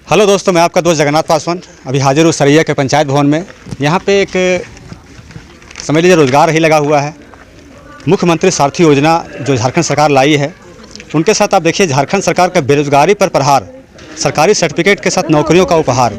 Hello दोस्तों, मैं आपका दोस्त जगन्नाथ पासवान अभी हाजिर हूँ सरैया के पंचायत भवन में। यहाँ पे एक समझ लीजिए रोज़गार ही लगा हुआ है। मुख्यमंत्री सारथी योजना जो झारखंड सरकार लाई है, उनके साथ आप देखिए झारखंड सरकार का बेरोजगारी पर प्रहार, सरकारी सर्टिफिकेट के साथ नौकरियों का उपहार।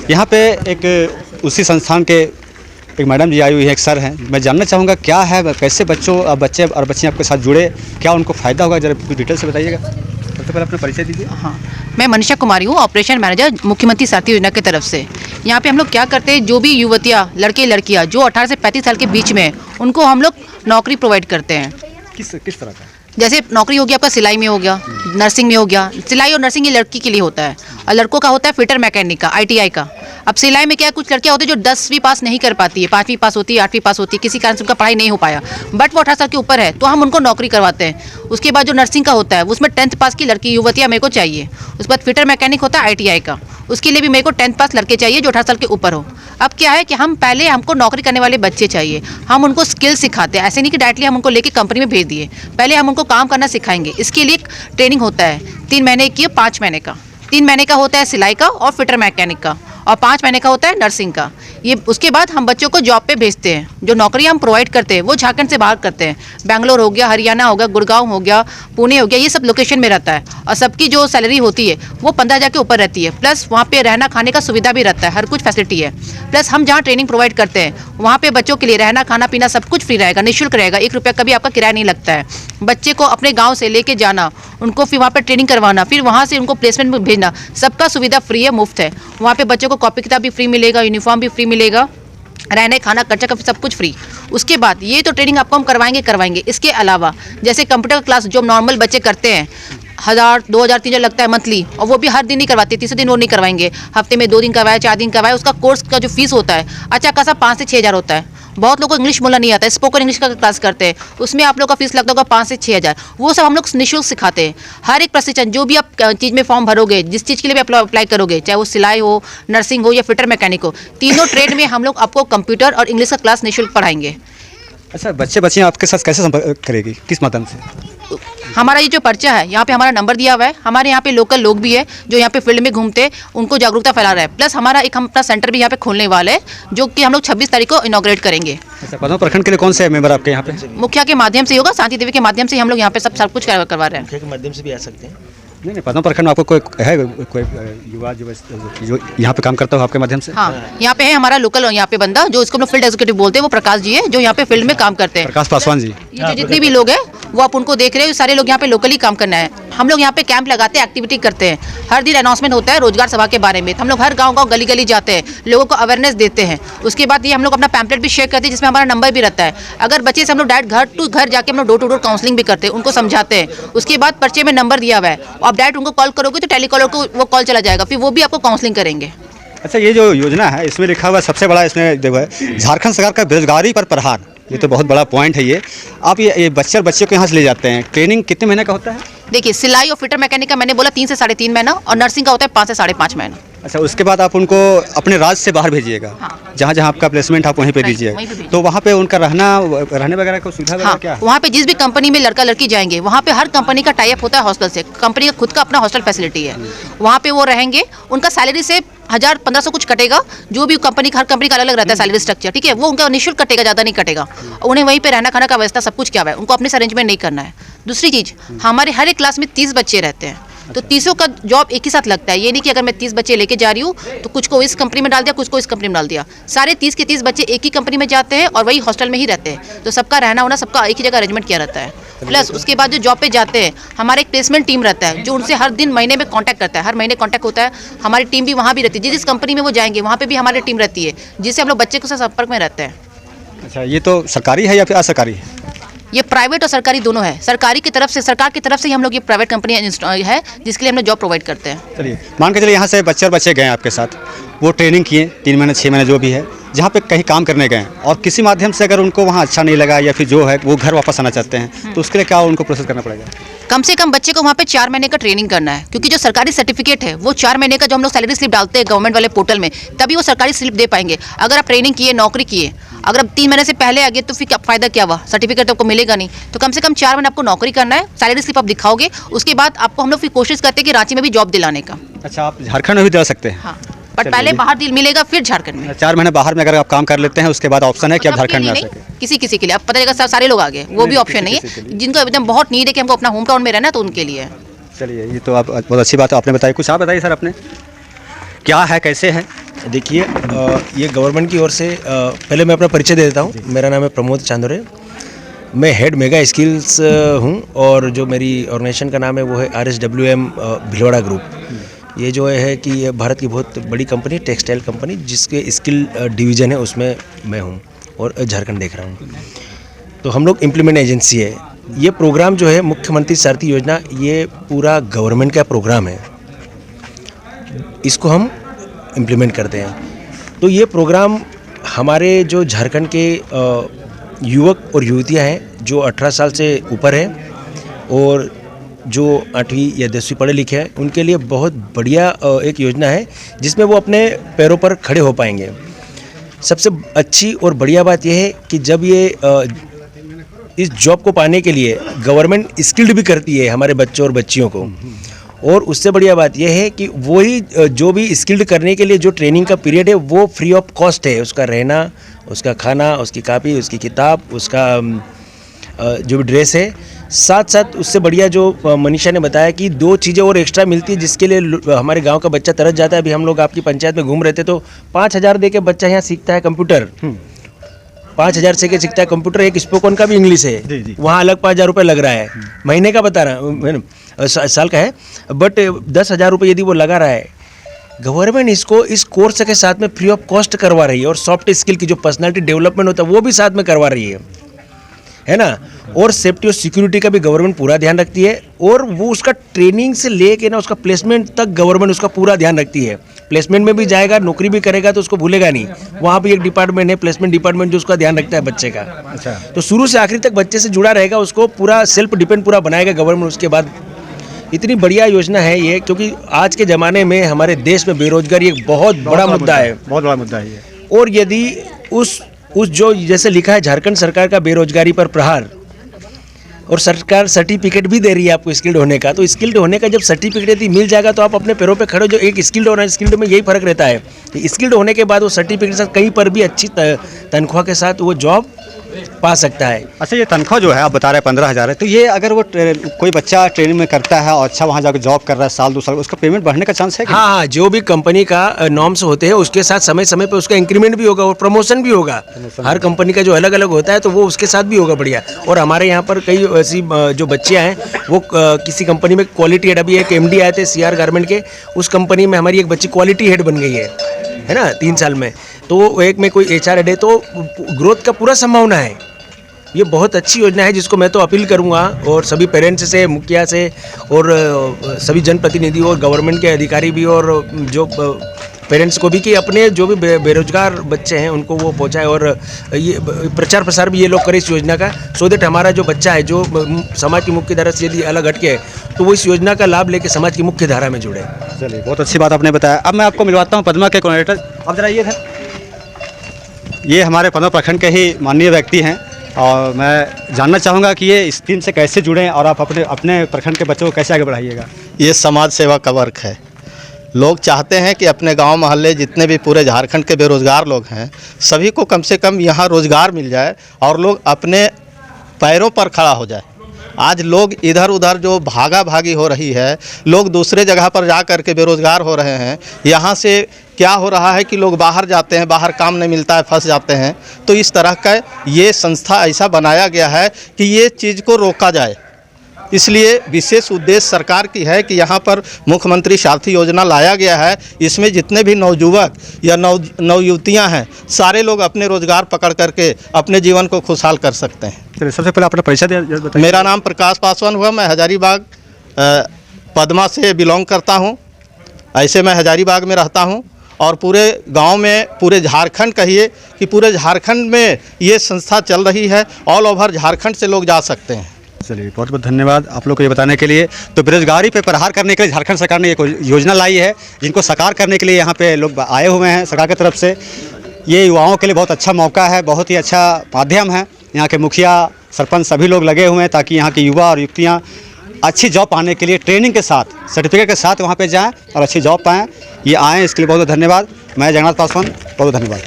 यहाँ पे एक उसी संस्थान के एक मैडम जी आई हुई है, एक सर हैं। मैं जानना चाहूँगा क्या है, कैसे बच्चे और बच्चियाँ आपके साथ जुड़े, क्या उनको फ़ायदा होगा, जरा कुछ डिटेल से बताइएगा। सबसे पहले अपना परिचय दीजिए। हाँ, मैं मनीषा कुमारी हूँ, ऑपरेशन मैनेजर मुख्यमंत्री सारथी योजना की तरफ से। यहाँ पे हम लोग क्या करते हैं, जो भी युवतियाँ, लड़के लड़कियाँ जो 18 से 35 साल के बीच में हैं, उनको हम लोग नौकरी प्रोवाइड करते हैं। किस तरह का? जैसे नौकरी हो गया आपका, सिलाई में हो गया, नर्सिंग में हो गया। सिलाई और नर्सिंग ये लड़की के लिए होता है, और लड़कों का होता है फिटर मैकेनिक का, ITI का। अब सिलाई में क्या है, कुछ लड़कियां होती है जो 10वीं पास नहीं कर पाती है, 5वीं पास होती है, 8वीं पास होती है, किसी कारण से उनका पढ़ाई नहीं हो पाया, बट वो 18 साल के ऊपर है, तो हम उनको नौकरी करवाते हैं। उसके बाद जो नर्सिंग का होता है, उसमें 10th पास की लड़की युवतियाँ मेरे को चाहिए। उसके बाद फिटर मैकेनिक होता है ITI का, उसके लिए भी मेरे को 10th पास लड़के चाहिए जो 18 साल के ऊपर हो। अब क्या है कि हम पहले हमको नौकरी करने वाले बच्चे चाहिए, हम उनको स्किल सिखाते हैं। ऐसे नहीं कि डायरेक्टली हम उनको लेके कंपनी में भेज दिए, पहले हम उनको काम करना सिखाएंगे। इसके लिए ट्रेनिंग होता है 3 महीने की, 5 महीने का। 3 महीने का होता है सिलाई का और फिटर मैकेनिक का, और 5 महीने का होता है नर्सिंग का। ये उसके बाद हम बच्चों को जॉब पे भेजते हैं। जो नौकरी हम प्रोवाइड करते हैं वो झारखंड से बाहर करते हैं। बेंगलोर हो गया, हरियाणा हो गया, गुड़गांव हो गया, पुणे हो गया, ये सब लोकेशन में रहता है। और सबकी जो सैलरी होती है वो 15,000 के ऊपर रहती है, प्लस वहाँ पे रहना खाने का सुविधा भी रहता है, हर कुछ फैसिलिटी है। प्लस हम जहाँ ट्रेनिंग प्रोवाइड करते हैं वहाँ पे बच्चों के लिए रहना खाना पीना सब कुछ फ्री रहेगा, निःशुल्क रहेगा। 1 रुपया का भी आपका किराया नहीं लगता है। बच्चे को अपने गाँव से लेके जाना, उनको फिर वहाँ पर ट्रेनिंग करवाना, फिर वहाँ से उनको प्लेसमेंट में भेजना, सबका सुविधा फ्री है, मुफ्त है। वहाँ पे बच्चों को कॉपी किताब भी फ्री मिलेगा, यूनिफॉर्म भी फ्री मिलेगा, रहने खाना खर्चा का सब कुछ फ्री। उसके बाद ये तो ट्रेनिंग आपको हम करवाएंगे। इसके अलावा जैसे कंप्यूटर क्लास जो नॉर्मल बच्चे करते हैं, 1000, 2000, 3000 लगता है मंथली, और वो भी हर दिन नहीं करवाते, तीसरे दिन वो नहीं करवाएंगे। हफ्ते में 2 दिन करवाया, 4 दिन करवाया, उसका कोर्स का जो फीस होता है अच्छा खासा 5 से 6 हज़ार होता है। बहुत लोगों को इंग्लिश बोलना नहीं आता है, स्पोकन इंग्लिश का क्लास करते हैं, उसमें आप लोग का फीस लगता होगा 5 से 6 हज़ार। वो सब हम लोग निःशुल्क सिखाते हैं। हर एक प्रशिक्षण जो भी आप चीज़ में फॉर्म भरोगे, जिस चीज़ के लिए भी अप्लाई करोगे, चाहे वो सिलाई हो, नर्सिंग हो या फिटर मैकेनिक हो, तीनों ट्रेड में हम लोग आपको कंप्यूटर और इंग्लिश का क्लास निःशुल्क पढ़ाएंगे। अच्छा, बच्चियाँ आपके साथ कैसे संपर्क करेगी, किस माध्यम से? हमारा ये जो पर्चा है, यहाँ पे हमारा नंबर दिया हुआ है। हमारे यहाँ पे लोकल लोग भी है जो यहाँ पे फील्ड में घूमते, उनको जागरूकता फैला रहा है। प्लस हमारा एक हम अपना सेंटर भी यहाँ पे खोलने वाले हैं, जो कि हम लोग 26 तारीख को इनॉग्रेट करेंगे। अच्छा, पदम प्रखंड के लिए कौन से मेंबर आपके यहाँ पे? मुखिया के माध्यम से होगा, शांति देवी के माध्यम से हम लोग यहाँ पे सब कुछ करवा रहे हैं। मुखिया के माध्यम से भी आ सकते हैं। नहीं, पदम प्रखंड में आपको कोई युवा जो यहाँ पे काम करता हो आपके माध्यम से? हाँ, यहाँ पे है हमारा लोकल यहाँ पे बंदा, जो इसको हम लोग फील्ड एग्जीक्यूटिव बोलते हैं, वो प्रकाश जी है, जो यहाँ पे फील्ड में काम करते हैं। प्रकाश पासवान जी। ये जो जितने भी लोग हैं वो आप उनको देख रहे हो, सारे लोग यहाँ पे लोकली काम करना है। हम लोग यहाँ पे कैंप लगाते हैं, एक्टिविटी करते हैं, हर दिन अनाउंसमेंट होता है रोजगार सभा के बारे में। हम लोग हर गाँव गली गली जाते हैं, लोगों को अवेयरनेस देते हैं। उसके बाद ये हम लोग अपना पैम्पलेट भी शेयर करते हैं, जिसमें हमारा नंबर भी रहता है। अगर बच्चे से हम लोग डायरेक्ट घर टू घर जाके हम लोग डोर टू डोर काउंसलिंग भी करते हैं, उनको समझाते हैं। उसके बाद पर्चे में नंबर दिया हुआ है, आप डायरेक्ट उनको कॉल करोगे तो टेलीकॉलर को वो कॉल चला जाएगा, फिर वो भी आपको काउंसलिंग करेंगे। अच्छा, ये जो योजना है इसमें लिखा हुआ सबसे बड़ा इसमें देखो है झारखंड सरकार का बेरोजगारी पर प्रहार। ये तो बहुत बड़ा पॉइंट है। ये आप ये बच्चों को यहाँ से ले जाते हैं। ट्रेनिंग कितने महीने का होता है? देखिए, सिलाई और फिटर मैकेनिक का मैंने बोला 3 से 3.5 महीना, और नर्सिंग का होता है 5 से 5.5 महीना। अच्छा, उसके बाद आप उनको अपने राज्य से बाहर भेजिएगा। हाँ। जहाँ जहाँ आपका प्लेसमेंट आप वहीं पे दीजिएगा। तो वहाँ पे उनका रहने वगैरह को सुविधा वगैरह क्या है? वहाँ पे जिस भी कंपनी में लड़का लड़की जाएंगे, वहाँ पे हर कंपनी का टाई अप होता है हॉस्टल से। कंपनी का खुद का अपना हॉस्टल फैसिलिटी है, वहाँ पे वो रहेंगे। उनका सैलरी से 1000-1500 कुछ कटेगा, जो भी कंपनी हर कंपनी का अलग अलग रहता है सैलरी स्ट्रक्चर, ठीक है। वो उनका निःशुल्क कटेगा, ज़्यादा नहीं कटेगा। उन्हें वहीं पे रहना खाना का व्यवस्था सब कुछ क्या है, उनको अपने से अरेंजमेंट नहीं करना है। दूसरी चीज़, हमारे हर एक क्लास में 30 बच्चे रहते हैं, तो 30 का जॉब एक ही साथ लगता है। ये नहीं कि अगर मैं 30 बच्चे लेके जा रही हूँ तो कुछ को इस कंपनी में डाल दिया, कुछ को इस कंपनी में डाल दिया। सारे 30 के 30 बच्चे एक ही कंपनी में जाते हैं और वही हॉस्टल में ही रहते हैं, तो सबका रहना होना सबका एक ही जगह अरेंजमेंट किया रहता है। प्लस उसके बाद जो जॉब पे जाते हैं, हमारा एक प्लेसमेंट टीम रहता है जो उनसे हर दिन महीने में कांटेक्ट करता है, हर महीने कांटेक्ट होता है। हमारी टीम भी वहाँ भी रहती है, जिस कंपनी में वो जाएंगे वहाँ पे भी हमारी टीम रहती है, जिससे हम लोग बच्चे के साथ संपर्क में रहते हैं। अच्छा, ये तो सरकारी है या फिर असरकारी है? ये प्राइवेट और सरकारी दोनों है। सरकार की तरफ से ही हम लोग ये प्राइवेट कंपनी है जिसके लिए हम लोग जॉब प्रोवाइड करते हैं। चलिए, मान के चलिए यहाँ से बच्चे गए आपके साथ, वो ट्रेनिंग किए 3 महीने 6 महीने जो भी है, जहाँ पे कहीं काम करने गए और किसी माध्यम से अगर उनको वहाँ अच्छा नहीं लगा या फिर जो है वो घर वापस आना चाहते हैं, तो उसके लिए क्या उनको प्रोसेस करना पड़ेगा? कम से कम बच्चे को वहाँ पे 4 महीने का ट्रेनिंग करना है, क्योंकि जो सरकारी सर्टिफिकेट है वो 4 महीने का जो हम लोग सैलरी स्लिप डालते हैं गवर्नमेंट वाले पोर्टल में, तभी वो सरकारी स्लिप दे पाएंगे। अगर आप ट्रेनिंग किए, नौकरी किए, अगर अब 3 महीने से पहले आ गए तो फिर क्या फ़ायदा, क्या हुआ? सर्टिफिकेट तो आपको मिलेगा नहीं। तो कम से कम 4 महीने आपको नौकरी करना है, सैलरी स्लिप आप दिखाओगे, उसके बाद आपको हम लोग फिर कोशिश करते हैं कि रांची में भी जॉब दिलाने का। अच्छा, आप झारखंड में भी दिला सकते हैं? हाँ, बट पहले बाहर दिल मिलेगा फिर झारखंड में। 4 महीने बाहर में अगर आप काम कर लेते हैं उसके बाद ऑप्शन है कि आप झारखंड में आ सकें। किसी के लिए अब पता चलेगा सारे लोग आ गए, वो भी ऑप्शन नहीं है। जिनको एकदम बहुत नीड है कि हमको अपना होम टाउन में रहना, तो उनके लिए। चलिए, ये तो आप बहुत अच्छी बात आपने बताई। कुछ आप बताइए सर, अपने क्या है, कैसे है? देखिए, ये गवर्नमेंट की ओर से पहले मैं अपना परिचय दे देता हूँ। मेरा नाम है प्रमोद चांदोरे, मैं हेड मेगा स्किल्स हूँ, और जो मेरी ऑर्गेनाइजेशन का नाम है वो है RSWM भिलवाड़ा ग्रुप। ये जो है कि ये भारत की बहुत बड़ी कंपनी, टेक्सटाइल कंपनी, जिसके स्किल डिवीज़न है उसमें मैं हूँ और झारखंड देख रहा हूँ। तो हम लोग इम्प्लीमेंट एजेंसी है। ये प्रोग्राम जो है मुख्यमंत्री सारथी योजना, ये पूरा गवर्नमेंट का प्रोग्राम है, इसको हम इम्प्लीमेंट करते हैं। तो ये प्रोग्राम हमारे जो झारखंड के युवक और युवतियां हैं जो 18 साल से ऊपर हैं और जो 8वीं या 10वीं पढ़े लिखे हैं, उनके लिए बहुत बढ़िया एक योजना है जिसमें वो अपने पैरों पर खड़े हो पाएंगे। सबसे अच्छी और बढ़िया बात यह है कि जब ये इस जॉब को पाने के लिए गवर्नमेंट स्किल्ड भी करती है हमारे बच्चों और बच्चियों को, और उससे बढ़िया बात यह है कि वही जो भी स्किल्ड करने के लिए जो ट्रेनिंग का पीरियड है वो फ्री ऑफ कॉस्ट है। उसका रहना, उसका खाना, उसकी कापी, उसकी किताब, उसका जो भी ड्रेस है। साथ साथ उससे बढ़िया जो मनीषा ने बताया कि 2 चीज़ें और एक्स्ट्रा मिलती है जिसके लिए हमारे गांव का बच्चा तरस जाता है। अभी हम लोग आपकी पंचायत में घूम रहे थे तो 5,000 दे के बच्चा यहाँ सीखता है कंप्यूटर। 5,000 से के सीखता है कंप्यूटर। एक स्पोकन का भी इंग्लिश है, वहाँ अलग 5,000 रुपये लग रहा है। महीने का बता रहा हूँ, साल का है, बट 10,000 रुपये यदि वो लगा रहा है, गवर्नमेंट इसको इस कोर्स के साथ में फ्री ऑफ कॉस्ट करवा रही है। और सॉफ्ट स्किल की जो पर्सनालिटी डेवलपमेंट होता है वो भी साथ में करवा रही है ना। और सेफ्टी और सिक्योरिटी का भी गवर्नमेंट पूरा ध्यान रखती है, और वो उसका ट्रेनिंग से लेके ना उसका प्लेसमेंट तक गवर्नमेंट उसका पूरा ध्यान रखती है। प्लेसमेंट में भी जाएगा, नौकरी भी करेगा तो उसको भूलेगा नहीं। वहाँ भी एक डिपार्टमेंट है, प्लेसमेंट डिपार्टमेंट, जो उसका ध्यान रखता है बच्चे का। अच्छा, तो शुरू से आखिरी तक बच्चे से जुड़ा रहेगा, उसको पूरा सेल्फ डिपेंड पूरा बनाएगा गवर्नमेंट। उसके बाद इतनी बढ़िया योजना है ये, क्योंकि आज के ज़माने में हमारे देश में बेरोजगारी एक बहुत बड़ा मुद्दा है। बहुत बड़ा मुद्दा है ये। और यदि उस जो जैसे लिखा है झारखंड सरकार का बेरोजगारी पर प्रहार, और सरकार सर्टिफिकेट भी दे रही है आपको स्किल्ड होने का, तो स्किल्ड होने का जब सर्टिफिकेट यदि मिल जाएगा तो आप अपने पैरों पे खड़े हो। जो एक स्किल्ड होना है, स्किल्ड में यही फर्क रहता है, स्किल्ड होने के बाद वो सर्टिफिकेट के साथ कहीं पर भी अच्छी तनख्वाह के साथ वो जॉब पा सकता है। अच्छा, ये तनख्वाह जो है आप बता रहे हैं 15,000 है, तो ये अगर वो कोई बच्चा ट्रेनिंग में करता है और अच्छा वहाँ जाकर जॉब कर रहा है साल 2 साल, उसका पेमेंट बढ़ने का चांस है क्या? हाँ, जो भी कंपनी का नॉर्म्स होते हैं उसके साथ समय समय पे उसका इंक्रीमेंट भी होगा और प्रमोशन भी होगा। हर कंपनी का जो अलग अलग होता है तो वो उसके साथ भी होगा बढ़िया। और हमारे यहाँ पर कई ऐसी जो बच्चियाँ हैं वो किसी कंपनी में क्वालिटी हेड, अभी एक MD आए थे CR गारमेंट के, उस कंपनी में हमारी एक बच्ची क्वालिटी हेड बन गई है ना 3 साल में। तो एक में कोई HR हेड है, तो ग्रोथ का पूरा संभावना है। ये बहुत अच्छी योजना है जिसको मैं तो अपील करूंगा, और सभी पेरेंट्स से, मुखिया से, और सभी जनप्रतिनिधि और गवर्नमेंट के अधिकारी भी, और जो पेरेंट्स को भी, कि अपने जो भी बेरोजगार बच्चे हैं उनको वो पहुंचाए, और ये प्रचार प्रसार भी ये लोग करें इस योजना का, सो दैट हमारा जो बच्चा है जो समाज की मुख्य धारा से यदि अलग हटके है तो वो इस योजना का लाभ लेके समाज की मुख्य धारा में जुड़े। चलिए, बहुत अच्छी बात आपने बताया। अब मैं आपको मिलवाता हूँ पद्मा के कोऑर्डिनेटर। अब जरा ये ये हमारे पद्मा प्रखंड के ही माननीय व्यक्ति हैं, और मैं जानना चाहूँगा कि ये स्कीम से कैसे जुड़े और आप अपने प्रखंड के बच्चों को कैसे आगे बढ़ाइएगा। ये समाज सेवा का वर्क है। लोग चाहते हैं कि अपने गांव मोहल्ले जितने भी पूरे झारखंड के बेरोज़गार लोग हैं सभी को कम से कम यहाँ रोज़गार मिल जाए और लोग अपने पैरों पर खड़ा हो जाए। आज लोग इधर उधर जो भागा भागी हो रही है, लोग दूसरे जगह पर जा कर के बेरोज़गार हो रहे हैं। यहाँ से क्या हो रहा है कि लोग बाहर जाते हैं, बाहर काम नहीं मिलता है, फंस जाते हैं। तो इस तरह का ये संस्था ऐसा बनाया गया है कि ये चीज़ को रोका जाए। इसलिए विशेष उद्देश्य सरकार की है कि यहाँ पर मुख्यमंत्री सारथी योजना लाया गया है। इसमें जितने भी नवयुवक या नवयुवतियाँ हैं सारे लोग अपने रोज़गार पकड़ करके अपने जीवन को खुशहाल कर सकते हैं। चलिए, सबसे पहले अपना परिचय बताइए। मेरा नाम प्रकाश पासवान हुआ, मैं हजारीबाग पद्मा से बिलोंग करता हूँ। ऐसे मैं हजारीबाग में रहता हूँ और पूरे गांव में, पूरे झारखंड कहिए कि पूरे झारखंड में ये संस्था चल रही है। ऑल ओवर झारखंड से लोग जा सकते हैं। चलिए, बहुत बहुत धन्यवाद आप लोग को ये बताने के लिए। तो बेरोजगारी पे प्रहार करने के लिए झारखंड सरकार ने एक योजना लाई है, जिनको साकार करने के लिए यहाँ पे लोग आए हुए हैं सरकार की तरफ से। ये युवाओं के लिए बहुत अच्छा मौका है, बहुत ही अच्छा माध्यम है। यहाँ के मुखिया, सरपंच सभी लोग लगे हुए हैं ताकि यहाँ के युवा और युवतियाँ अच्छी जॉब पाने के लिए ट्रेनिंग के साथ, सर्टिफिकेट के साथ वहाँ पे जाएं और अच्छी जॉब पाएं। ये आएँ, इसके लिए बहुत बहुत धन्यवाद। मैं जगन्नाथ पासवान, बहुत धन्यवाद।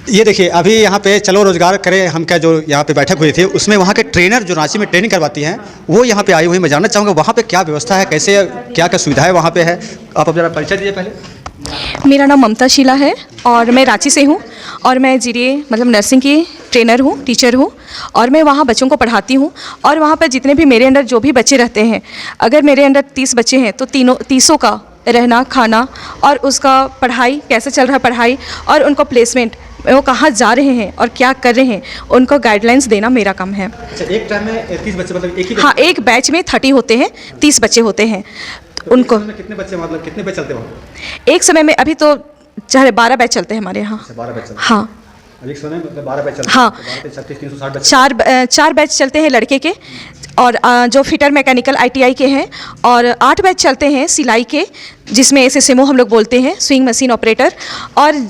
ये देखिए, अभी यहाँ पे चलो रोजगार करें हम क्या, जो यहाँ पे बैठक हुई थी उसमें वहाँ के ट्रेनर जो रांची में ट्रेनिंग करवाती हैं वो यहाँ पे आई हुई। मैं जानना चाहूँगा वहाँ पे क्या व्यवस्था है, कैसे क्या क्या सुविधाएं वहाँ पे है। आप अब जरा परिचय दीजिए पहले। मेरा नाम ममता शीला है और मैं रांची से हूँ और मैं जीडीए मतलब नर्सिंग की ट्रेनर हूँ, टीचर हूँ और मैं वहाँ बच्चों को पढ़ाती हूँ। और वहाँ पर जितने भी मेरे अंडर जो भी बच्चे रहते हैं, अगर मेरे अंडर 30 बच्चे हैं तो 30 का रहना, खाना और उसका पढ़ाई कैसे चल रहा है पढ़ाई और उनको प्लेसमेंट, वो कहाँ जा रहे हैं और क्या कर रहे हैं, उनको गाइडलाइंस देना मेरा काम है। अच्छा, एक टाइम में 30 बच्चे, मतलब एक ही हाँ, एक बैच में 30 होते हैं, 30 बच्चे होते हैं। तो उनको कितने बच्चे, मतलब कितने बैच चलते हैं? एक समय में अभी तो 12 बैच चलते हैं हमारे यहाँ। 12 बैच चलते हैं। हाँ, एक समय मतलब 12 बैच चलते हैं। हाँ, 360 बच्चे। 4 बैच चलते हैं लड़के के और जो फिटर मैकेनिकल ITI के हैं, और 8 बैच चलते हैं सिलाई के, जिसमें SSMO हम लोग बोलते हैं, स्विंग मशीन ऑपरेटर, और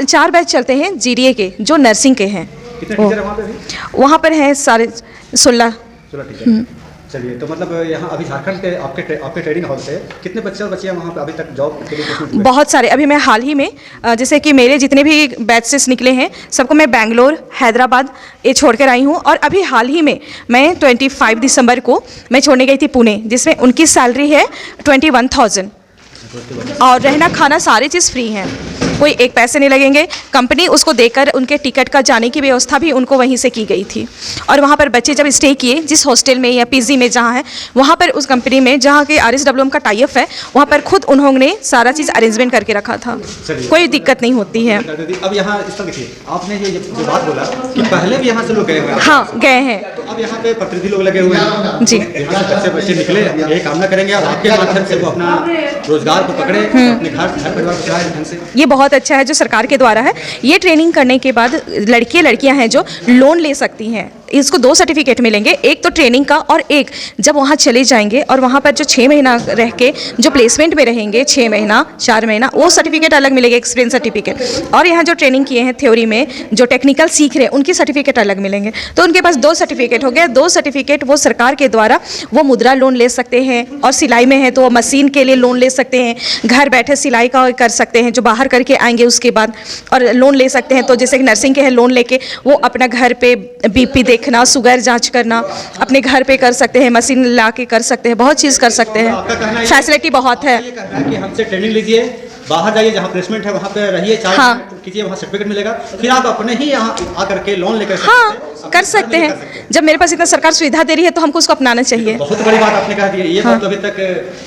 4 बैच चलते हैं GDA के जो नर्सिंग के हैं। कितने टीचर हैं वहाँ पे अभी? वहाँ पर हैं 16 टीचर। चलिए, तो मतलब यहाँ अभी झारखंड के आपके ट्रेनिंग हाउस से कितने बच्चे और बच्चियाँ वहाँ पे अभी तक जॉब के लिए प्लेसमेंट हुए? बहुत सारे। अभी मैं हाल ही में जैसे कि मेरे जितने भी बैचेस निकले हैं सबको मैं बेंगलोर, हैदराबाद ये छोड़ कर आई हूँ। और अभी हाल ही में मैं 25 दिसंबर को मैं छोड़ने गई थी पुणे, जिसमें उनकी सैलरी है 21,000 और रहना खाना सारी चीज़ फ्री है, कोई एक पैसे नहीं लगेंगे। कंपनी उसको देकर उनके टिकट का जाने की व्यवस्था भी उनको वहीं से की गई थी। और वहाँ पर बच्चे जब स्टे किए जिस हॉस्टल में या PG में जहाँ है, वहाँ पर उस कंपनी में जहाँ के RSWM का टाई अप है, वहाँ पर खुद उन्होंने सारा चीज़ अरेंजमेंट करके रखा था, कोई दिक्कत नहीं होती है। अब यहाँ इस तरह देखिए, आपने ये जो बात बोला कि पहले भी यहाँ से लोग गए हुए हैं। हाँ, गए हैं। तो अब यहाँ पे प्रतिनिधि लोग लगे हुए हैं जी। यहाँ से बच्चे निकले, यही कामना करेंगे और आपके माध्यम से वो अपना रोजगार को पकड़े, अपने घर परिवार को चलाए ढंग से। ये बहुत अच्छा है जो सरकार के द्वारा है। ये ट्रेनिंग करने के बाद लड़कियां हैं जो लोन ले सकती हैं। इसको 2 सर्टिफिकेट मिलेंगे, एक तो ट्रेनिंग का और एक जब वहाँ चले जाएंगे और वहाँ पर जो 6 महीना रह के जो प्लेसमेंट में रहेंगे, 6 महीना 4 महीना, वो सर्टिफिकेट अलग मिलेगा, एक्सपीरियंस सर्टिफिकेट। और यहाँ जो ट्रेनिंग किए हैं थ्योरी में, जो टेक्निकल सीख रहे हैं, उनकी सर्टिफिकेट अलग मिलेंगे। तो उनके पास 2 सर्टिफिकेट हो गया। 2 सर्टिफिकेट वो सरकार के द्वारा वो मुद्रा लोन ले सकते हैं, और सिलाई में है तो वो मशीन के लिए लोन ले सकते हैं, घर बैठे सिलाई का कर सकते हैं जो बाहर करके आएंगे उसके बाद, और लोन ले सकते हैं। तो जैसे कि नर्सिंग के हैं, लोन लेके वो अपना घर पे BP देखना, शुगर जांच करना अपने घर पे कर सकते हैं, मशीन ला के कर सकते हैं, बहुत चीज़ कर सकते हैं, फैसिलिटी बहुत है। ये कहना है कि हमसे ट्रेनिंग लीजिए, बाहर जाइए, जहाँ प्लेसमेंट है वहाँ पे रहिए, 4 हाँ। महीने कीजिए, वहाँ सर्टिफिकेट मिलेगा, फिर आप अपने ही यहाँ आकर के लोन लेकर हाँ, कर सकते हैं। जब मेरे पास इतना सरकार सुविधा दे रही है तो हमको उसको अपनाना चाहिए। बहुत बड़ी बात आपने कहा दी है। ये बात तो अभी तक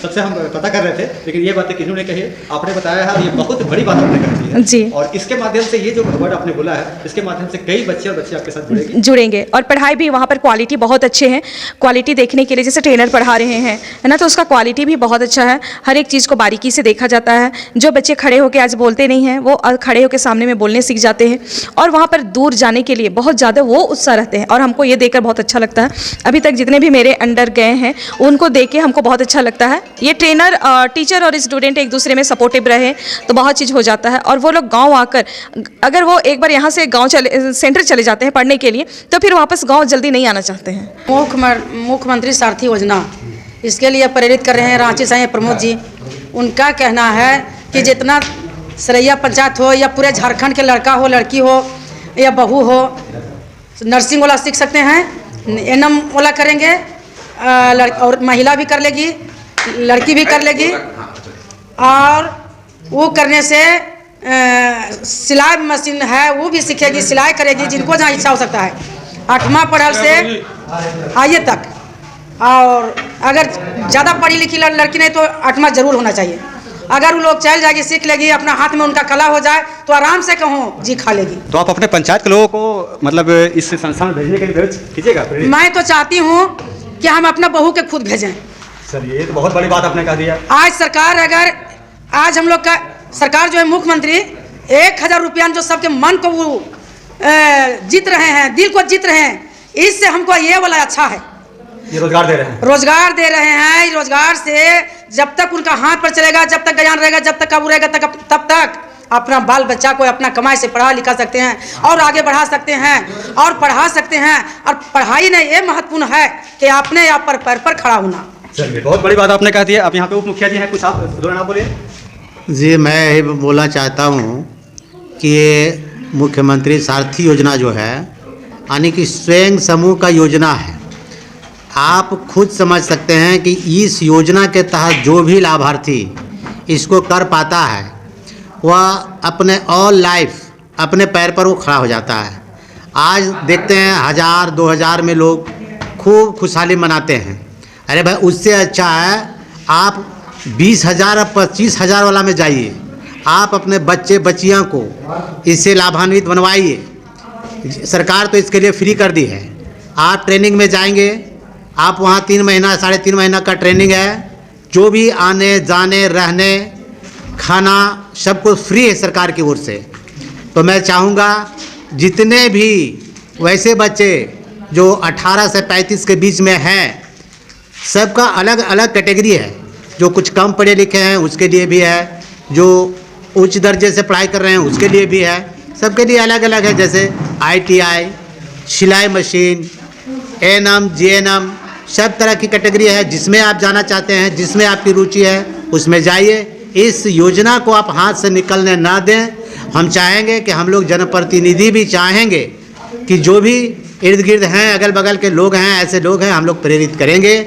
सबसे हम पता कर रहे थे, लेकिन ये बातें किन्होंने कही, आपने बताया है, और ये बहुत बड़ी बात आपने कर दी है जी। और इसके माध्यम से ये जो वर्ड आपने बोला है, इसके माध्यम से कई बच्चे और बच्चे आपके साथ जुड़ेंगे। और पढ़ाई भी वहाँ पर क्वालिटी बहुत अच्छे हैं। क्वालिटी देखने के लिए जैसे ट्रेनर पढ़ा रहे हैं, है ना, तो उसका क्वालिटी भी बहुत अच्छा है। हर एक चीज़ को बारीकी से देखा जाता है। जो बच्चे खड़े होकर आज बोलते नहीं हैं, वो खड़े होकर सामने में बोलने सीख जाते हैं। और वहाँ पर दूर जाने के लिए बहुत ज़्यादा वो उत्साह रहते हैं, और हमको ये देखकर बहुत अच्छा लगता है। अभी तक जितने भी मेरे अंडर गए हैं उनको देख के हमको बहुत अच्छा लगता है। ये ट्रेनर, टीचर और स्टूडेंट एक दूसरे में सपोर्टिव रहे तो बहुत चीज़ हो जाता है। और वो लोग गाँव आकर, अगर वो एक बार यहाँ से गाँव सेंटर चले जाते हैं पढ़ने के लिए, तो फिर वापस गाँव जल्दी नहीं आना चाहते हैं। मुख्यमंत्री सारथी योजना इसके लिए प्रेरित कर रहे हैं रांची से प्रमोद जी। उनका कहना है कि जितना सरैया पंचायत हो या पूरे झारखंड के लड़का हो, लड़की हो या बहू हो, नर्सिंग वाला सीख सकते हैं, NM वाला करेंगे, और महिला भी कर लेगी, लड़की भी कर लेगी। और वो करने से सिलाई मशीन है वो भी सीखेगी, सिलाई करेगी, जिनको जहाँ इच्छा हो सकता है। 8वां पढ़ल से आइए तक, और अगर ज़्यादा पढ़ी लिखी लड़की नहीं तो 8वां जरूर होना चाहिए। अगर वो लोग चल जाएगी, सीख लेगी, अपना हाथ में उनका कला हो जाए तो आराम से कहूँ जी खा लेगी। तो आप अपने पंचायत के लोगों को मतलब इस संस्था में भेजने के लिए कीजिएगा? मैं तो चाहती हूँ कि हम अपना बहू के खुद भेजें। चलिए, ये तो बहुत बड़ी बात आपने कह दिया। आज सरकार, अगर आज हम लोग का सरकार जो है मुख्यमंत्री 1000 रुपया जो सबके मन को वो जीत रहे हैं, दिल को जीत रहे हैं, इससे हमको ये वाला अच्छा है। ये रोजगार दे रहे हैं, रोजगार दे रहे हैं। रोजगार से जब तक उनका हाथ पर चलेगा, जब तक ज्ञान रहेगा, जब तक काबू रहेगा, तब तक अपना बाल बच्चा को अपना कमाई से पढ़ा लिखा सकते हैं और आगे बढ़ा सकते हैं और पढ़ा सकते हैं। और पढ़ाई में ये महत्वपूर्ण है कि आपने यहाँ पर पैर पर खड़ा होना। चलिए, बहुत बड़ी बात आपने कह दी है। अब यहाँ पे उप मुखिया जी हैं, कुछ आप दो नाम बोलिए। जी, मैं यही बोलना चाहता हूँ कि ये मुख्यमंत्री सारथी योजना जो है यानी कि स्वयं समूह का योजना है। आप खुद समझ सकते हैं कि इस योजना के तहत जो भी लाभार्थी इसको कर पाता है वह अपने ऑल लाइफ अपने पैर पर वो खड़ा हो जाता है। आज देखते हैं 1000-2000 में लोग खूब खुशहाली मनाते हैं। अरे भाई, उससे अच्छा है आप 20,000 और 25,000 वाला में जाइए। आप अपने बच्चे बच्चियां को इससे लाभान्वित बनवाइए। सरकार तो इसके लिए फ्री कर दी है। आप ट्रेनिंग में जाएंगे, आप वहाँ 3 महीना 3.5 महीना का ट्रेनिंग है। जो भी आने जाने रहने खाना सब कुछ फ्री है सरकार की ओर से। तो मैं चाहूँगा जितने भी वैसे बच्चे जो 18 से 35 के बीच में हैं, सबका अलग अलग कैटेगरी है। जो कुछ कम पढ़े लिखे हैं उसके लिए भी है, जो उच्च दर्जे से पढ़ाई कर रहे हैं उसके लिए भी है। सबके लिए अलग अलग है, जैसे ITI, सिलाई मशीन, ANM, GNM, सब तरह की कैटेगरी है। जिसमें आप जाना चाहते हैं, जिसमें आपकी रुचि है उसमें जाइए। इस योजना को आप हाथ से निकलने ना दें। हम चाहेंगे कि हम लोग जनप्रतिनिधि भी चाहेंगे कि जो भी इर्द गिर्द हैं, अगल बगल के लोग हैं, ऐसे लोग हैं, हम लोग प्रेरित करेंगे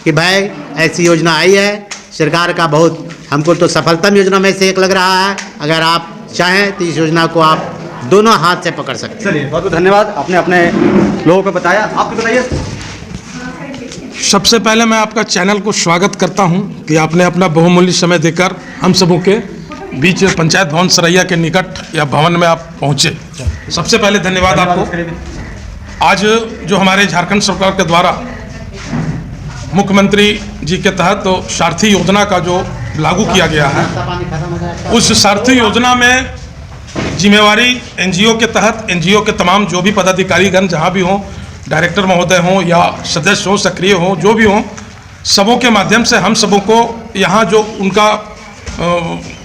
कि भाई ऐसी योजना आई है सरकार का। बहुत हमको तो सफलतम योजना में से एक लग रहा है। अगर आप चाहें तो इस योजना को आप दोनों हाथ से पकड़ सकते हैं। चलिए, बहुत बहुत धन्यवाद, आपने अपने लोगों को बताया। आप बताइए। सबसे पहले मैं आपका चैनल को स्वागत करता हूं कि आपने अपना बहुमूल्य समय देकर हम सबों के बीच पंचायत भवन सरैया के निकट या भवन में आप पहुंचे। सबसे पहले धन्यवाद आपको। आज जो हमारे झारखंड सरकार के द्वारा मुख्यमंत्री जी के तहत तो सारथी योजना का जो लागू किया गया है, उस सारथी योजना में जिम्मेवारी NGO के तहत NGO के तमाम जो भी पदाधिकारीगण जहाँ भी हों, डायरेक्टर महोदय हों या सदस्य हों, सक्रिय हों, जो भी हों, सबों के माध्यम से हम सबों को यहाँ जो उनका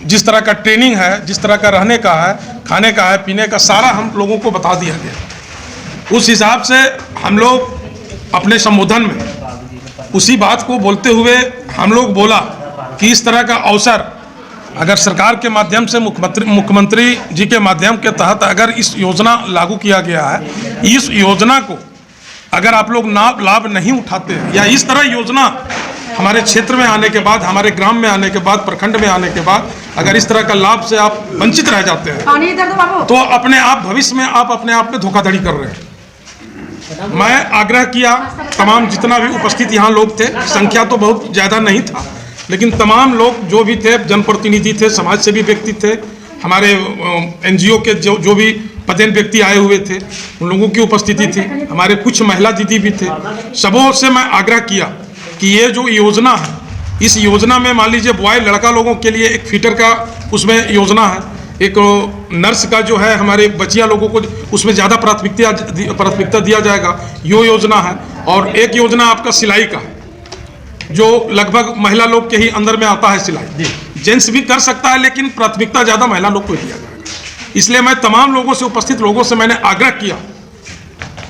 जिस तरह का ट्रेनिंग है, जिस तरह का रहने का है, खाने का है, पीने का, सारा हम लोगों को बता दिया गया। उस हिसाब से हम लोग अपने संबोधन में उसी बात को बोलते हुए हम लोग बोला कि इस तरह का अवसर अगर सरकार के माध्यम से मुख्यमंत्री जी के माध्यम के तहत अगर इस योजना लागू किया गया है, इस योजना को अगर आप लोग लाभ नहीं उठाते या इस तरह योजना हमारे क्षेत्र में आने के बाद, हमारे ग्राम में आने के बाद, प्रखंड में आने के बाद अगर इस तरह का लाभ से आप वंचित रह जाते हैं तो अपने आप भविष्य में आप अपने आप में धोखाधड़ी कर रहे हैं। मैं आग्रह किया, तमाम जितना भी उपस्थित यहाँ लोग थे, संख्या तो बहुत ज़्यादा नहीं था, लेकिन तमाम लोग जो भी थे, जनप्रतिनिधि थे, समाज सेवी व्यक्ति थे, हमारे NGO के जो भी पदेन व्यक्ति आए हुए थे, उन लोगों की उपस्थिति थी, हमारे कुछ महिला दीदी भी थे। सबों से मैं आग्रह किया कि ये जो योजना है, इस योजना में मान लीजिए बॉय लड़का लोगों के लिए एक फीटर का उसमें योजना है, एक नर्स का जो है हमारे बच्चियां लोगों को उसमें ज़्यादा प्राथमिकता दिया जाएगा, यो योजना है। और एक योजना आपका सिलाई का है जो लगभग महिला लोग के ही अंदर में आता है सिलाई। जेंट्स भी कर सकता है लेकिन प्राथमिकता ज़्यादा महिला लोग को दिया जाएगा। इसलिए मैं तमाम लोगों से, उपस्थित लोगों से मैंने आग्रह किया,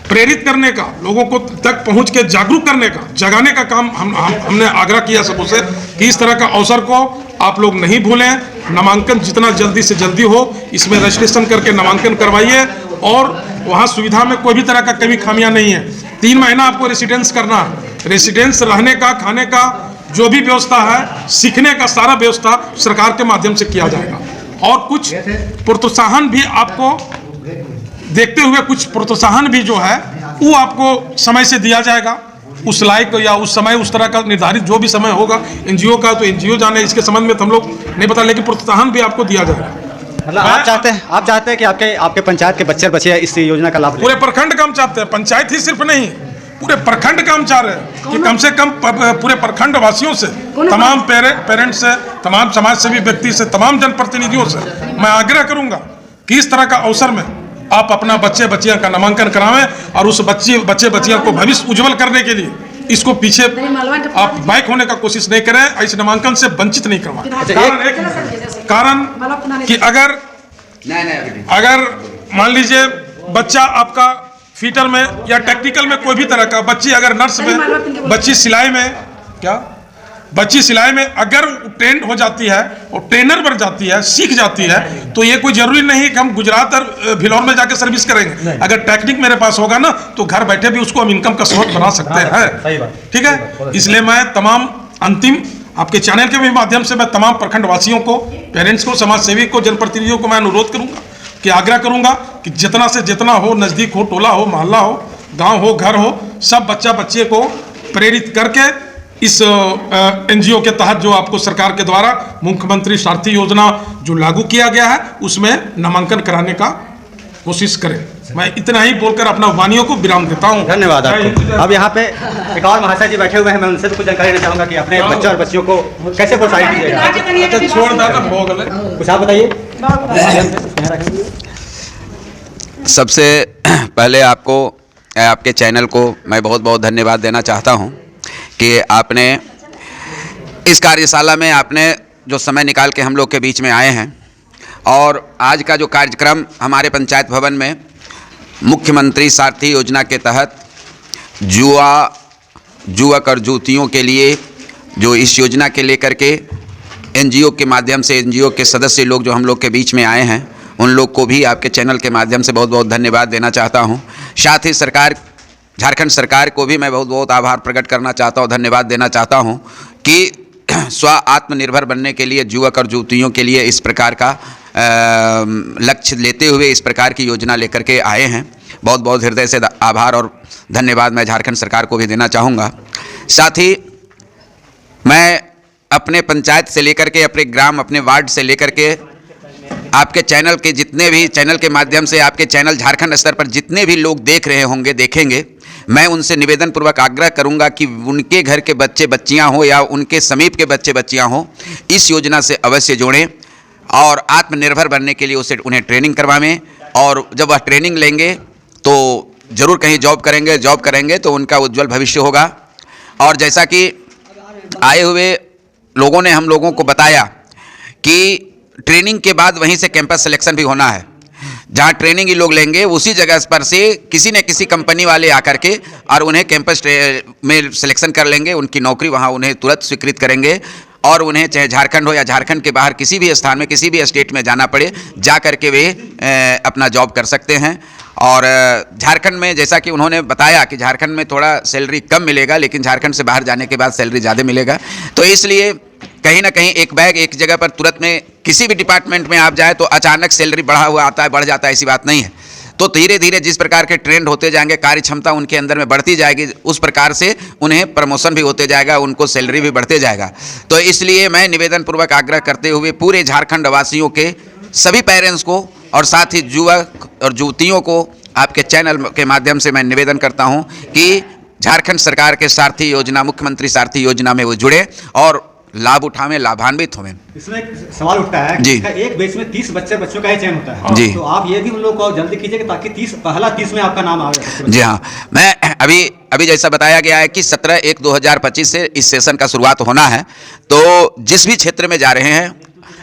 प्रेरित करने का, लोगों को तक पहुंच के जागरूक करने का, जगाने का काम हमने आग्रह किया सबों से कि इस तरह का अवसर को आप लोग नहीं भूलें। नामांकन जितना जल्दी से जल्दी हो इसमें रजिस्ट्रेशन करके नामांकन करवाइए और वहाँ सुविधा में कोई भी तरह का कमी खामियां नहीं है। 3 महीना आपको रेसिडेंस करना है। रेसिडेंस रहने का, खाने का जो भी व्यवस्था है, सीखने का सारा व्यवस्था सरकार के माध्यम से किया जाएगा। और कुछ प्रोत्साहन भी आपको देखते हुए, कुछ प्रोत्साहन भी जो है वो आपको समय से दिया जाएगा। उस लायक या उस समय उस तरह का निर्धारित जो भी समय होगा NGO का, तो NGO जाने, इसके संबंध में तो हम लोग नहीं पता, लेकिन प्रोत्साहन भी आपको दिया जाएगा। मतलब आप चाहते हैं कि आपके पंचायत के बच्चे बच्चियां इस योजना का लाभ लें? पूरे प्रखंड का हम चाहते हैं, पंचायत ही सिर्फ नहीं, पूरे प्रखंड का हम चाह रहे हैं कि कम से कम पूरे प्रखंड वासियों से, तमाम पेरेंट्स से, तमाम समाज सेवी व्यक्ति से, तमाम जनप्रतिनिधियों से मैं आग्रह करूंगा कि इस तरह का अवसर में आप अपना बच्चे बच्चियां का नामांकन करावें और उस बच्चे बच्चियां को भविष्य उज्जवल करने के लिए इसको पीछे आप बैक होने का कोशिश नहीं करें, इस नामांकन से वंचित नहीं करवाएं। कारण कि अगर अगर मान लीजिए बच्चा आपका फीटर में या टेक्निकल में कोई भी तरह का, बच्ची अगर नर्स में, बच्ची सिलाई में, बच्ची सिलाई में अगर ट्रेंड हो जाती है और ट्रेनर बन जाती है, सीख जाती है, तो ये कोई जरूरी नहीं कि हम गुजरात और भिलौर में जाकर सर्विस करेंगे। अगर टेक्निक मेरे पास होगा ना तो घर बैठे भी उसको हम इनकम का स्रोत बना सकते हैं। ठीक है, इसलिए मैं तमाम अंतिम आपके चैनल के भी माध्यम से मैं तमाम प्रखंड वासियों को, पेरेंट्स को, समाज सेवी को, जनप्रतिनिधियों को मैं अनुरोध करूंगा कि आग्रह करूंगा कि जितना से जितना हो, नज़दीक हो, टोला हो, मोहल्ला हो, गांव हो, घर हो, सब बच्चा बच्चे को प्रेरित करके इस एनजीओ के तहत जो आपको सरकार के द्वारा मुख्यमंत्री सारथी योजना जो लागू किया गया है उसमें नामांकन कराने का कोशिश करें। मैं इतना ही बोलकर अपना वानियों को विराम देता हूँ। धन्यवाद आपको। अब यहाँ पे एक और महाशय जी बैठे हुए हैं, मैं उनसे भी कुछ जानकारी लेना चाहूँगा कि अपने बच्चे और बच्चियों को कैसे प्रोत्साहित कीजिएगा। छोड़ दो, कुछ आप बताइए। सबसे पहले आपको, आपके चैनल को मैं बहुत बहुत धन्यवाद देना चाहता हूं कि आपने इस कार्यशाला में आपने जो समय निकाल के हम लोग के बीच में आए हैं, और आज का जो कार्यक्रम हमारे पंचायत भवन में मुख्यमंत्री सारथी योजना के तहत युवक और युवतियों के लिए जो इस योजना के लेकर के एनजीओ के माध्यम से, एनजीओ के सदस्य लोग जो हम लोग के बीच में आए हैं, उन लोग को भी आपके चैनल के माध्यम से बहुत बहुत धन्यवाद देना चाहता हूं। साथ ही सरकार, झारखंड सरकार को भी मैं बहुत बहुत आभार प्रकट करना चाहता हूं, धन्यवाद देना चाहता हूं कि स्व आत्मनिर्भर बनने के लिए युवक और युवतियों के लिए इस प्रकार का लक्ष्य लेते हुए इस प्रकार की योजना लेकर के आए हैं। बहुत बहुत हृदय से आभार और धन्यवाद मैं झारखंड सरकार को भी देना चाहूँगा। साथ ही मैं अपने पंचायत से लेकर के, अपने ग्राम, अपने वार्ड से लेकर के आपके चैनल के जितने भी, चैनल के माध्यम से आपके चैनल झारखंड स्तर पर जितने भी लोग देख रहे होंगे, देखेंगे, मैं उनसे निवेदन पूर्वक आग्रह करूंगा कि उनके घर के बच्चे बच्चियां हो या उनके समीप के बच्चे बच्चियां हो, इस योजना से अवश्य जोड़ें और आत्मनिर्भर बनने के लिए उन्हें ट्रेनिंग करवाएं। और जब वह ट्रेनिंग लेंगे तो ज़रूर कहीं जॉब करेंगे तो उनका उज्जवल भविष्य होगा। और जैसा कि आए हुए लोगों ने हम लोगों को बताया कि ट्रेनिंग के बाद वहीं से कैंपस सिलेक्शन भी होना है। जहाँ ट्रेनिंग ये लोग लेंगे उसी जगह पर से किसी न किसी कंपनी वाले आकर के और उन्हें कैंपस में सिलेक्शन कर लेंगे, उनकी नौकरी वहाँ उन्हें तुरंत स्वीकृत करेंगे और उन्हें चाहे झारखंड हो या झारखंड के बाहर किसी भी स्थान में, किसी भी स्टेट में जाना पड़े, जा करके वे अपना जॉब कर सकते हैं। और झारखंड में जैसा कि उन्होंने बताया कि झारखंड में थोड़ा सैलरी कम मिलेगा, लेकिन झारखंड से बाहर जाने के बाद सैलरी ज़्यादा मिलेगा। तो इसलिए कहीं ना कहीं एक बैग एक जगह पर तुरंत में किसी भी डिपार्टमेंट में आप जाए तो अचानक सैलरी बढ़ा हुआ आता है, बढ़ जाता है, ऐसी बात नहीं है। तो धीरे धीरे जिस प्रकार के ट्रेंड होते जाएंगे, कार्य क्षमता उनके अंदर में बढ़ती जाएगी, उस प्रकार से उन्हें प्रमोशन भी होते जाएगा, उनको सैलरी भी बढ़ते जाएगा। तो इसलिए मैं निवेदन पूर्वक आग्रह करते हुए पूरे झारखंड वासियों के सभी पेरेंट्स को और साथ ही युवक और युवतियों को आपके चैनल के माध्यम से मैं निवेदन करता हूं कि झारखंड सरकार के सारथी योजना, मुख्यमंत्री सारथी योजना में वो जुड़े और लाभ उठावें, लाभान्वित होवें। इसमें एक सवाल उठता है कि एक बैच में 30 बच्चों का ही चयन होता है जी। तो आप ये भी उन लोगों को जल्दी कीजिए ताकि 30 में आपका नाम आए। जी हाँ, मैं अभी जैसा बताया गया है कि 17/1/2025 से इस सेशन का शुरुआत होना है। तो जिस भी क्षेत्र में जा रहे हैं,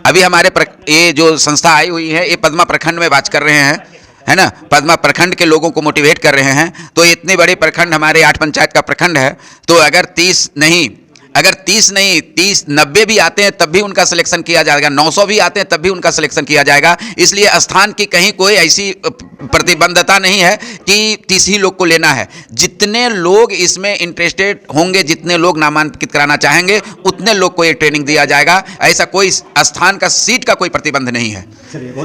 अभी हमारे ये जो संस्था आई हुई है, ये पद्मा प्रखंड में बात कर रहे हैं, है ना, पद्मा प्रखंड के लोगों को मोटिवेट कर रहे हैं। तो इतने बड़े प्रखंड, हमारे 8 पंचायत का प्रखंड है, तो अगर 30 नहीं 30 90 भी आते हैं तब भी उनका सिलेक्शन किया जाएगा, 900 भी आते हैं तब भी उनका सिलेक्शन किया जाएगा। इसलिए स्थान की कहीं कोई ऐसी प्रतिबंधता नहीं है कि 30 ही लोग को लेना है। जितने लोग इसमें इंटरेस्टेड होंगे, जितने लोग नामांकित कराना चाहेंगे, उतने लोग को ये ट्रेनिंग दिया जाएगा। ऐसा कोई स्थान का, सीट का कोई प्रतिबंध नहीं है।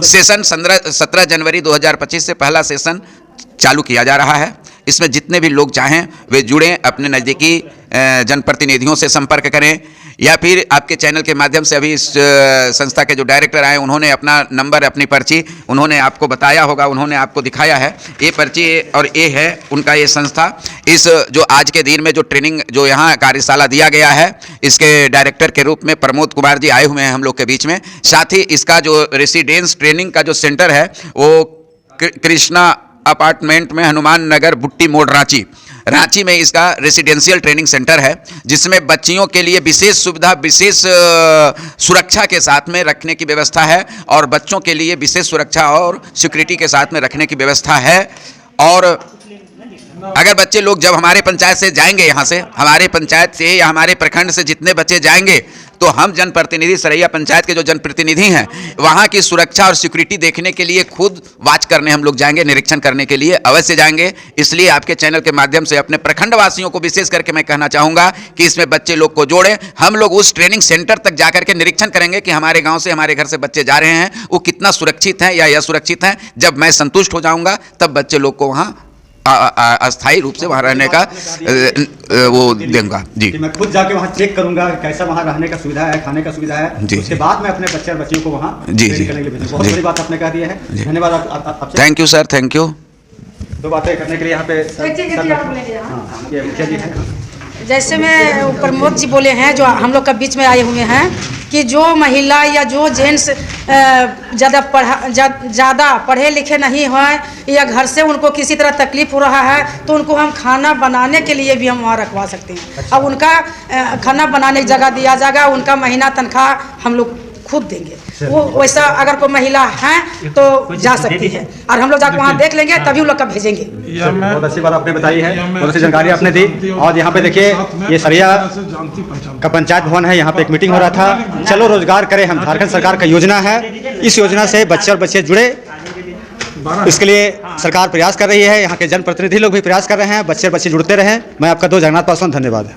सेशन 17 जनवरी 2025 से पहला सेशन चालू किया जा रहा है। इसमें जितने भी लोग चाहें वे जुड़ें, अपने नज़दीकी जनप्रतिनिधियों से संपर्क करें या फिर आपके चैनल के माध्यम से अभी इस संस्था के जो डायरेक्टर आए उन्होंने अपना नंबर, अपनी पर्ची उन्होंने आपको बताया होगा, उन्होंने आपको दिखाया है। ये पर्ची और ये है उनका ये संस्था। इस जो आज के दिन में जो ट्रेनिंग, जो यहाँ कार्यशाला दिया गया है, इसके डायरेक्टर के रूप में प्रमोद कुमार जी आए हुए हैं हम लोग के बीच में। साथ ही इसका जो रेसिडेंस ट्रेनिंग का जो सेंटर है वो कृष्णा अपार्टमेंट में, हनुमान नगर, बुट्टी मोड़, रांची, रांची में इसका रेसिडेंशियल ट्रेनिंग सेंटर है, जिसमें बच्चियों के लिए विशेष सुविधा, विशेष सुरक्षा के साथ में रखने की व्यवस्था है और बच्चों के लिए विशेष सुरक्षा और सिक्योरिटी के साथ में रखने की व्यवस्था है। और अगर बच्चे लोग जब हमारे पंचायत से जाएंगे, यहाँ से हमारे पंचायत से या हमारे प्रखंड से जितने बच्चे जाएंगे, तो हम जनप्रतिनिधि, सरैया पंचायत के जो जनप्रतिनिधि हैं, वहाँ की सुरक्षा और सिक्योरिटी देखने के लिए खुद वाच करने हम लोग जाएंगे, निरीक्षण करने के लिए अवश्य जाएंगे। इसलिए आपके चैनल के माध्यम से अपने प्रखंड वासियों को विशेष करके मैं कहना चाहूँगा कि इसमें बच्चे लोग को जोड़ें। हम लोग उस ट्रेनिंग सेंटर तक जा करके निरीक्षण करेंगे कि हमारे गाँव से, हमारे घर से बच्चे जा रहे हैं, वो कितना सुरक्षित हैं या असुरक्षित हैं। जब मैं संतुष्ट हो जाऊँगा तब बच्चे लोग को वहाँ अस्थायी रूप से वहाँ रहने का वो दूंगा जी। मैं खुद जाके वहाँ चेक करूंगा कैसा वहाँ रहने का सुविधा है, खाने का सुविधा है जी। उसके बाद मैं अपने बच्चे और बच्चियों को वहाँ जी जी बहुत बड़ी बात आपने कह दी है। धन्यवाद आपसे। Thank you sir, thank you. दो बातें करने के लिए यहाँ पे मुखिया जी हैं। जैसे मैं प्रमोद जी बोले हैं, जो हम लोग का बीच में आए हुए हैं, कि जो महिला या जो जेंट्स ज़्यादा पढ़े लिखे नहीं हैं या घर से उनको किसी तरह तकलीफ हो रहा है, तो उनको हम खाना बनाने के लिए भी हम वहाँ रखवा सकते हैं। अब उनका खाना बनाने की जगह दिया जाएगा, उनका महीना तनख्वाह हम लोग खुद देंगे। वो वैसा अगर कोई महिला है तो जा सकती है, और हम लोग जाकर वहाँ देख लेंगे, तभी उन लोग का भेजेंगे। बहुत अच्छी बात आपने बताई है, बहुत अच्छी जानकारी आपने दी। और यहाँ पे देखिए, ये सरैया का पंचायत भवन है, यहाँ पे एक मीटिंग हो रहा था। चलो रोजगार करें हम, झारखंड सरकार का योजना है। इस योजना से बच्चे और बच्चे जुड़े, इसके लिए सरकार प्रयास कर रही है। यहाँ के जनप्रतिनिधि लोग भी प्रयास कर रहे हैं, बच्चे और बच्चे जुड़ते रहें। मैं आपका 2 जगन्नाथ पासवान, धन्यवाद।